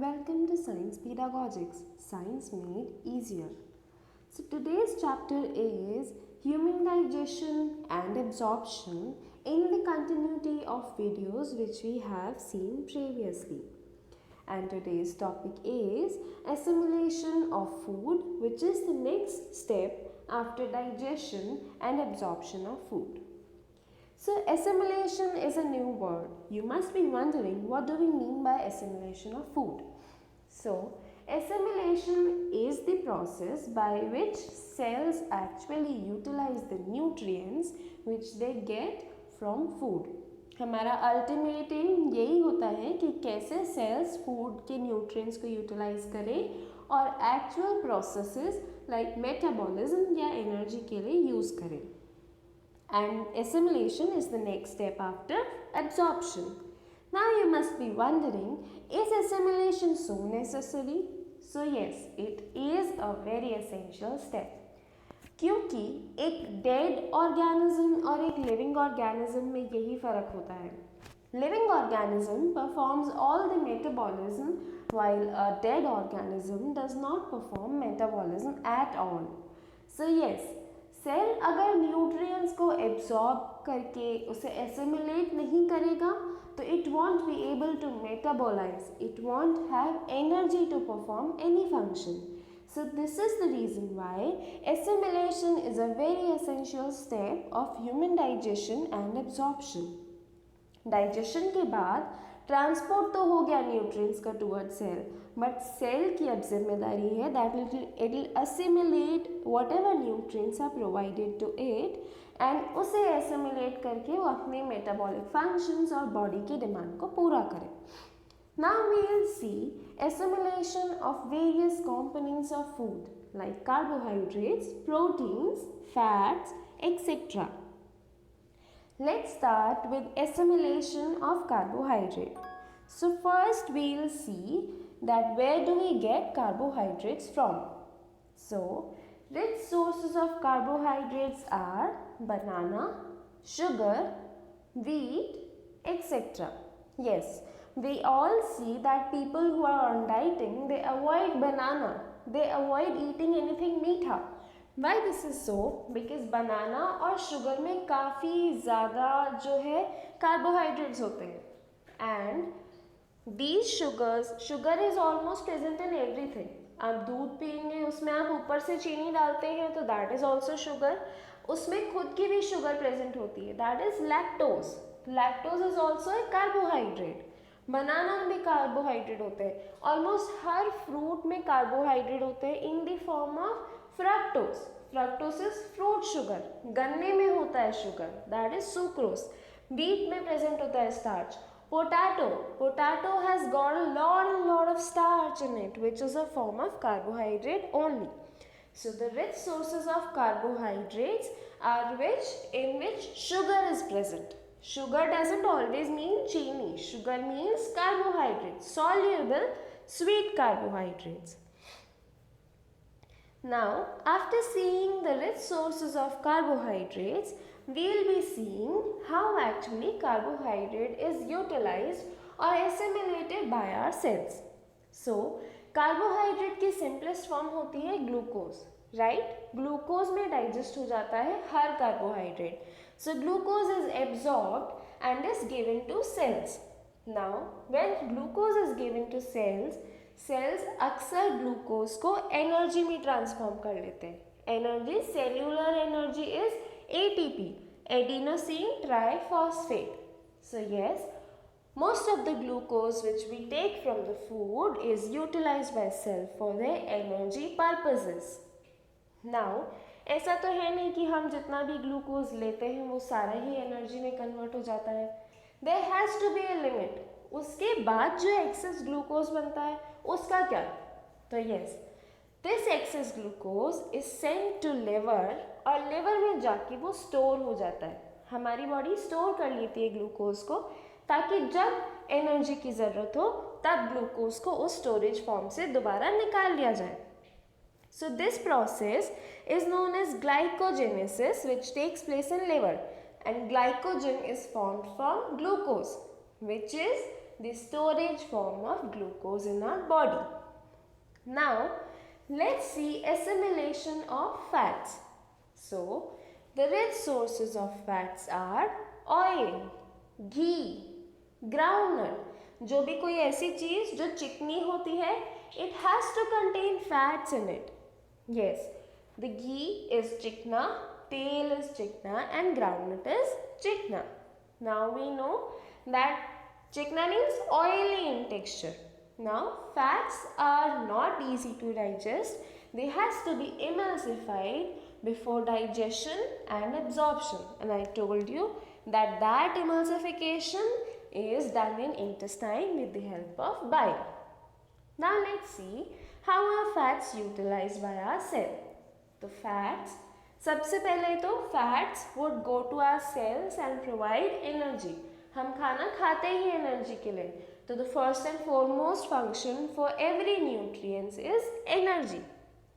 Welcome to Science Pedagogics, Science Made Easier. So today's chapter is Human Digestion and Absorption in the continuity of videos which we have seen previously. And today's topic is assimilation of food, which is the next step after digestion and absorption of food. So assimilation is a new word. You must be wondering, what do we mean by assimilation of food? So assimilation is the process by which cells actually utilize the nutrients which they get from food. हमारा ultimate aim यही होता है कि कैसे sales food के nutrients को utilise करें और एक्चुअल प्रोसेसेस लाइक मेटाबॉलिज्म या एनर्जी के लिए यूज़ करें. And assimilation is the next step after absorption. Now you must be wondering, is assimilation so necessary? So yes, it is a very essential step. क्योंकि एक dead organism और एक living organism में यही फ़र्क होता है. Living organism performs all the metabolism while a dead organism does not perform metabolism at all. So yes, cell अगर न्यूट्रिएंट्स को एब्जॉर्ब करके उसे एसिमिलेट नहीं करेगा तो it won't be able to metabolise, it won't have energy to perform any function. So this is the reason why assimilation is a very essential step of human digestion and absorption. Digestion के बाद transport तो हो गया nutrients का toward cell, but cell की अब जिम्मेदारी है that it will assimilate whatever nutrients are provided to it and उसे एसिमिलेट करके वो अपने मेटाबॉलिक फंक्शंस और बॉडी की डिमांड को पूरा करे. Now we will see assimilation of various components of food like carbohydrates, proteins, fats, etc. Let's start with assimilation of carbohydrate. So first we will see that where do we get carbohydrates from. So rich sources of carbohydrates are banana, sugar, wheat, etc. Yes, we all see that people who are on dieting, they avoid banana, they avoid eating anything मीठा. Why this is so? Because banana और sugar में काफ़ी ज़्यादा जो है carbohydrates होते हैं and these sugars, sugar is almost present in everything. आप दूध पियेंगे उसमें आप ऊपर से चीनी डालते हैं तो that is also sugar. उसमें खुद की भी sugar present होती है, that is lactose. Lactose is also a carbohydrate. बनाना में कार्बोहाइड्रेट होते हैं, ऑलमोस्ट हर फ्रूट में कार्बोहाइड्रेट होते हैं in the form of fructose. Fructose is fruit sugar. गन्ने में होता है sugar, that is sucrose. Beet में प्रेजेंट होता है starch. Potato has got a lot of starch in it which is a form of carbohydrate only. So the rich sources of carbohydrates are in which sugar is present. Sugar doesn't always mean chini. Sugar means carbohydrates, soluble sweet carbohydrates. Now, after seeing the rich sources of carbohydrates, we will be seeing how actually carbohydrate is utilized or assimilated by our cells. So, carbohydrate की simplest form होती है glucose, right? Glucose में digest हो जाता है हर carbohydrate. So glucose is absorbed and is given to cells. Now when glucose is given to cells, cells अक्सर glucose को energy में transform कर लेते हैं. Energy, cellular energy is ATP, adenosine triphosphate. So yes, most of the glucose which we take from the food is utilized by cell for their energy purposes. Now ऐसा तो है नहीं कि हम जितना भी ग्लूकोज लेते हैं वो सारा ही एनर्जी में कन्वर्ट हो जाता है. There has to be a limit. उसके बाद जो एक्सेस ग्लूकोज बनता है उसका क्या? तो yes, this excess glucose is sent to liver और लिवर में जाके वो स्टोर हो जाता है. हमारी बॉडी स्टोर कर लेती है ग्लूकोज को ताकि जब एनर्जी की ज़रूरत हो तब ग्लूकोज को उस स्टोरेज फॉर्म से दोबारा निकाल लिया जाए. So this process is known as glycogenesis, which takes place in liver, and glycogen is formed from glucose, which is the storage form of glucose in our body. Now, let's see assimilation of fats. So, the rich sources of fats are oil, ghee, groundnut. जो भी कोई ऐसी चीज़ जो चिकनी होती है, it has to contain fats in it. Yes, the ghee is chikna, tail is chikna and groundnut is chikna. Now we know that chikna means oily in texture. Now fats are not easy to digest. They has to be emulsified before digestion and absorption. And I told you that emulsification is done in intestine with the help of bile. Now let's see how are fats utilized by our cell. तो fats, सबसे पहले तो fats would go to our cells and provide energy. हम खाना खाते ही energy के लिए, तो the first and foremost function for every nutrients is energy.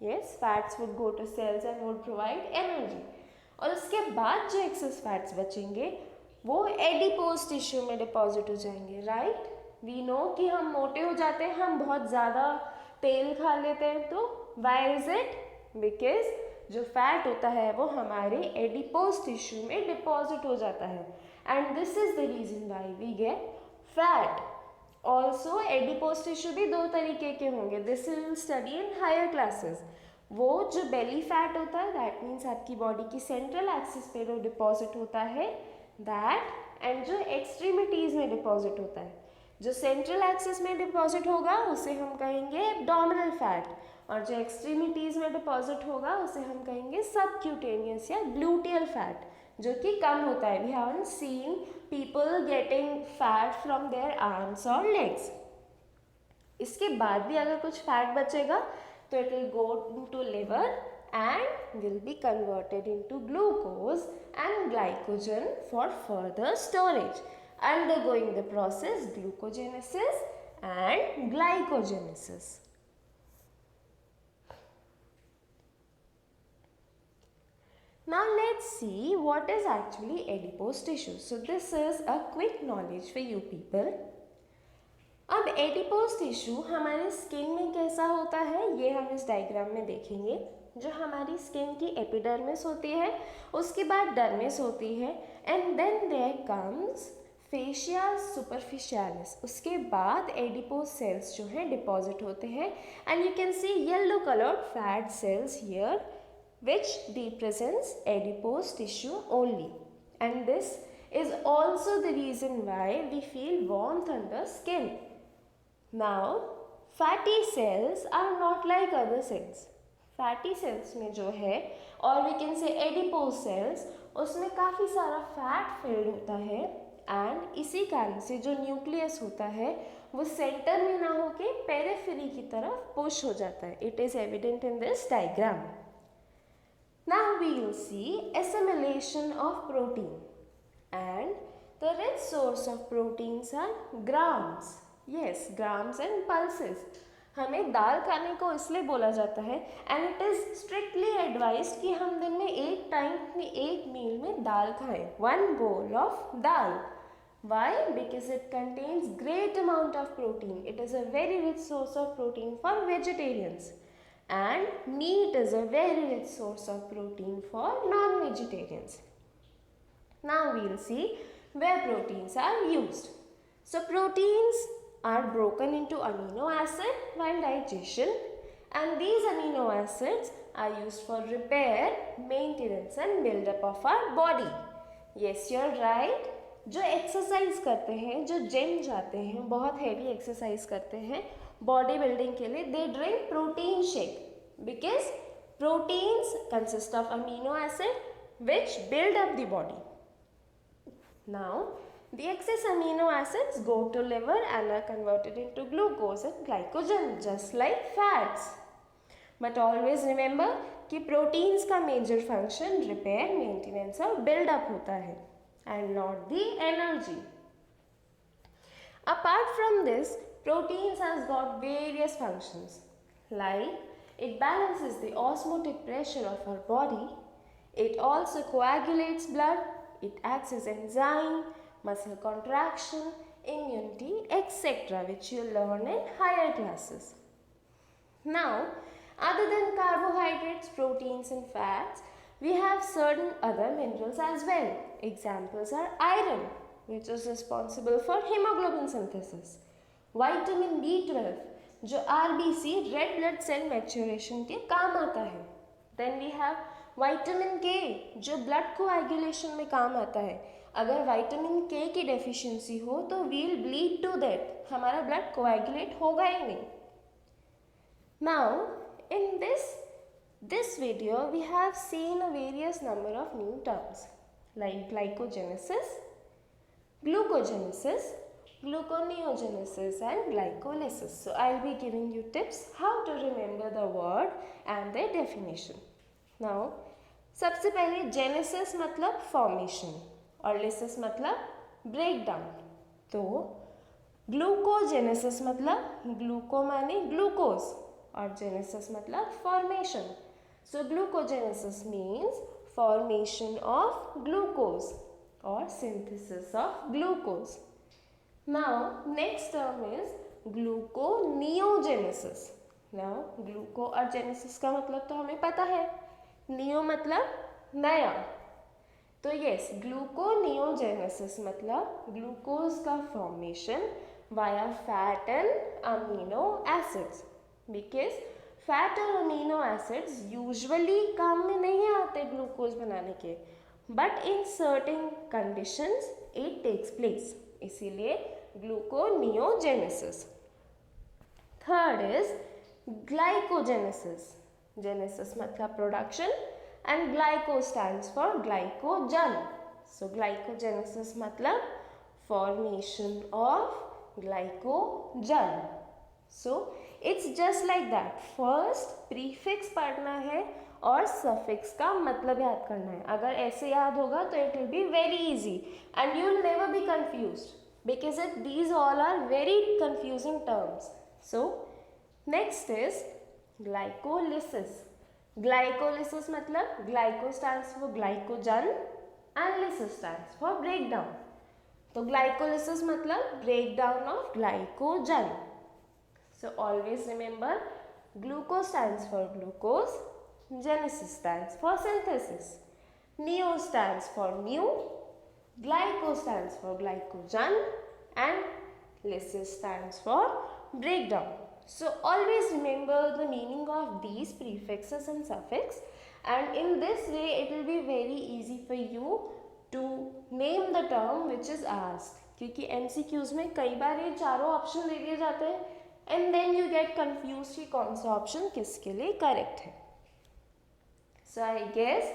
Yes, fats would go to cells and would provide energy. और उसके बाद जो excess fats बचेंगे वो एडिपोज टिश्यू में डिपॉजिट हो जाएंगे, राइट? वी नो कि हम मोटे हो जाते हैं, हम बहुत ज़्यादा तेल खा लेते हैं, तो वाई इज इट? बिकॉज जो फैट होता है वो हमारे एडिपोज टिश्यू में डिपॉजिट हो जाता है and this is the reason why we get fat. Also adipose tissue भी दो तरीके के होंगे, this will study in higher classes. वो जो बेली फैट होता है दैट मीन्स आपकी बॉडी की सेंट्रल एक्सिस पे जो डिपॉजिट होता है दैट, एंड जो एक्सट्रीमिटीज़ में डिपॉजिट होता है. जो सेंट्रल एक्सिस में डिपॉजिट होगा उसे हम कहेंगे एब्डोमिनल फैट और जो एक्सट्रीमिटीज़ में डिपॉजिट होगा उसे हम कहेंगे सबक्यूटेनियस या ग्लूटियल फैट, जो कि कम होता है. We haven't seen people getting fat from their arms और लेग्स. इसके बाद भी अगर कुछ फैट बचेगा तो it will go to liver and will be converted into glucose and glycogen for further storage, undergoing the process glucogenesis and glycogenesis. Now let's see what is actually adipose tissue. So this is a quick knowledge for you people. अब adipose tissue हमारे skin में कैसा होता है ये हम इस diagram में देखेंगे. जो हमारी स्किन की एपिडर्मिस होती है, उसके बाद डर्मिस होती है and then there comes fascia superficialis. उसके बाद एडिपोज सेल्स जो हैं डिपॉजिट होते हैं and you can see yellow coloured fat cells here which represents adipose tissue only, and this is also the reason why we feel warmth under skin. Now fatty cells are not like other cells. Fatty cells में जो है और we can say adipose cells, उसमें काफ़ी सारा fat field होता है and इसी कारण से जो न्यूक्लियस होता है वो सेंटर में ना होके पेरिफेरी की तरफ पुश हो जाता है. It is evident in this diagram. Now we will see assimilation of protein, and the rich source of proteins are grams. Yes, grams and pulses. हमें दाल खाने को इसलिए बोला जाता है and it is strictly advised कि हम दिन में एक टाइम में एक मील में दाल खाएं, 1 bowl of dal. Why? Because it contains great amount of protein. It is a very rich source of protein for vegetarians. And meat is a very rich source of protein for non-vegetarians. Now we will see where proteins are used. So proteins are broken into amino acid while digestion, and these amino acids are used for repair, maintenance and build-up of our body. Yes, you are right. जो exercise करते हैं, जो gym जाते हैं, बहुत heavy exercise करते हैं body building के लिए, they drink protein shake because proteins consist of amino acid which build up the body. Now the excess amino acids go to liver and are converted into glucose and glycogen just like fats. But always remember कि proteins का major function repair, maintenance और build up होता है and not the energy. Apart from this, proteins has got various functions like it balances the osmotic pressure of our body, it also coagulates blood, it acts as enzyme, muscle contraction, immunity, etc., which you learn in higher classes. Now, other than carbohydrates, proteins and fats, we have certain other minerals as well. Examples are iron, which is responsible for hemoglobin synthesis. Vitamin B12, जो RBC red blood cell maturation के काम आता है. Then we have vitamin के, जो blood coagulation में काम आता है. अगर विटामिन के की डेफिशिएंसी हो तो वील ब्लीड टू डेथ, हमारा ब्लड कोएगुलेट होगा ही नहीं. Now, in this video, we have seen a various number of new terms like glycogenesis, glucogenesis, gluconeogenesis and glycolysis. So, I will be giving you tips how to remember the word and their definition. Now, सबसे पहले genesis मतलब formation और lysis मतलब breakdown. तो glucogenesis मतलब gluco माने glucose और genesis मतलब formation. So glucogenesis means formation of glucose or synthesis of glucose. Now next term is gluconeogenesis. Now gluco और genesis का मतलब तो हमें पता है, neo मतलब नया. तो yes, gluconeogenesis मतलब ग्लूकोज का formation via fat and amino acids. Because fat और अमीनो एसिड्स यूजुअली काम में नहीं आते ग्लूकोज बनाने के, but in certain conditions it takes place, इसीलिए gluconeogenesis. Third is glycogenesis. Genesis मतलब production and glyco stands for glycogen. So glycogenesis मतलब formation of glycogen. So it's just like that. First prefix पढ़ना है और suffix का मतलब याद करना है. अगर ऐसे याद होगा तो it will be very easy and you will never be confused because these all are very confusing terms. So next is glycolysis. Glycolysis मतलब glyco stands for glycogen and lysis stands for breakdown. तो glycolysis मतलब breakdown of glycogen. So always remember, glucose stands for glucose, genesis stands for synthesis, neo stands for new, glyco stands for glycogen and lysis stands for breakdown. So always remember the meaning of these prefixes and suffix, and in this way it will be very easy for you to name the term which is asked. क्योंकि MCQs में कई बार ये चारों option दे दिए जाते हैं and then you get confused कि कौन सा ऑप्शन किसके लिए करेक्ट है. So I guess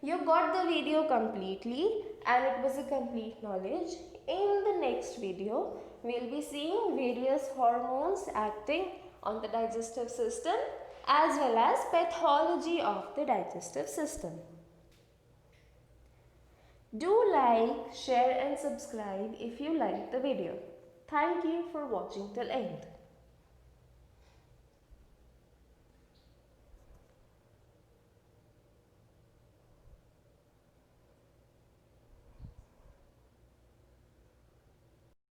you got the video completely and it was a complete knowledge. In the next video, we'll be seeing various hormones acting on the digestive system as well as pathology of the digestive system. Do like, share and subscribe if you liked the video. Thank you for watching till end.